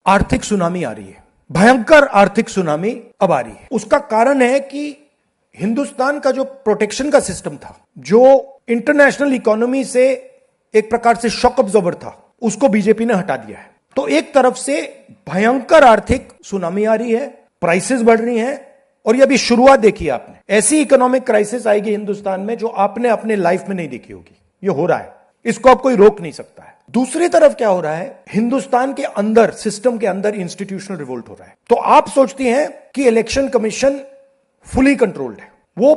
आर्थिक सुनामी आ रही है, भयंकर आर्थिक सुनामी अब आ रही है। उसका कारण है कि हिंदुस्तान का जो प्रोटेक्शन का सिस्टम था, जो इंटरनेशनल इकोनॉमी से एक प्रकार से शॉक अब्जॉर्बर था, उसको बीजेपी ने हटा दिया है। तो एक तरफ से भयंकर आर्थिक सुनामी आ रही है, प्राइसेस बढ़ रही हैं, और ये अभी शुरुआत देखी आपने। ऐसी इकोनॉमिक क्राइसिस आएगी हिंदुस्तान में जो आपने अपने लाइफ में नहीं देखी होगी। ये हो रहा है, इसको अब कोई रोक नहीं सकता है। दूसरी तरफ क्या हो रहा है, हिंदुस्तान के अंदर, सिस्टम के अंदर इंस्टीट्यूशनल रिवोल्ट हो रहा है। तो आप सोचती हैं कि इलेक्शन कमीशन फुली कंट्रोल्ड है। वो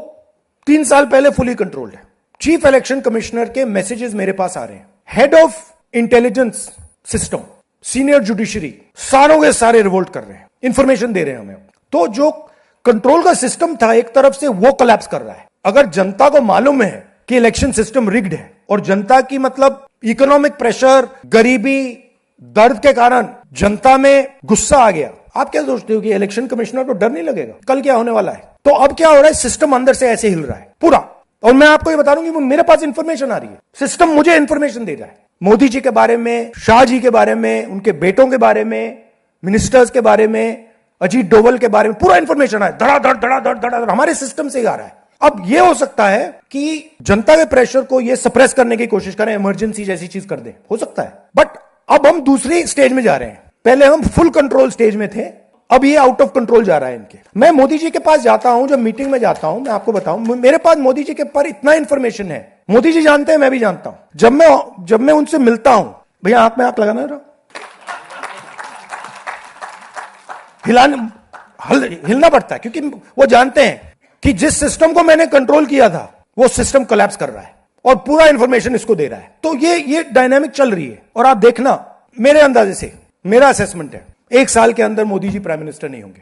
3 साल पहले फुली कंट्रोल्ड है। चीफ इलेक्शन कमिश्नर के मैसेजेस मेरे पास आ रहे हैं। Head of intelligence system, senior judiciary, सारों के सारे रिवोल्ट कर रहे हैं, इंफॉर्मेशन दे रहे हैं हमें। तो जो कंट्रोल का सिस्टम था एक तरफ से, वो कोलैप्स कर रहा है। अगर जनता को मालूम है कि इलेक्शन सिस्टम रिग्ड है और जनता की मतलब इकोनॉमिक प्रेशर, गरीबी, दर्द के कारण जनता में गुस्सा आ गया, आप क्या सोचते हो कि इलेक्शन कमिश्नर को डर नहीं लगेगा कल क्या होने वाला है? तो अब क्या हो रहा है, सिस्टम अंदर से ऐसे हिल रहा है पूरा। और मैं आपको ये बता दूं कि मेरे पास इंफॉर्मेशन आ रही है, सिस्टम मुझे इंफॉर्मेशन दे रहा है। मोदी जी के बारे में, शाह जी के बारे में, उनके बेटों के बारे में, मिनिस्टर्स के बारे में, अजीत डोवल के बारे में पूरा इंफॉर्मेशन है। धड़ाधड़ धड़ाधड़ धड़ाधड़ हमारे सिस्टम से ही आ रहा है। अब यह हो सकता है कि जनता के प्रेशर को यह सप्रेस करने की कोशिश करें, इमरजेंसी जैसी चीज कर दें, हो सकता है। बट अब हम दूसरी स्टेज में जा रहे हैं। पहले हम फुल कंट्रोल स्टेज में थे, अब ये आउट ऑफ कंट्रोल जा रहा है इनके। मैं मोदी जी के पास जाता हूं, जब मीटिंग में जाता हूं, मैं आपको बताऊं, मेरे पास मोदी जी के पर इतना इंफॉर्मेशन है, मोदी जी जानते हैं, मैं भी जानता हूं। जब मैं उनसे मिलता हूं, भैया आंख में आंख लगाना जरा, हिलना पड़ता है, क्योंकि वो जानते हैं कि जिस सिस्टम को मैंने कंट्रोल किया था वो सिस्टम कोलैप्स कर रहा है और पूरा इंफॉर्मेशन इसको दे रहा है। तो ये डायनामिक चल रही है। और आप देखना, मेरे अंदाजे से, मेरा असेसमेंट है, 1 साल के अंदर मोदी जी प्राइम मिनिस्टर नहीं होंगे।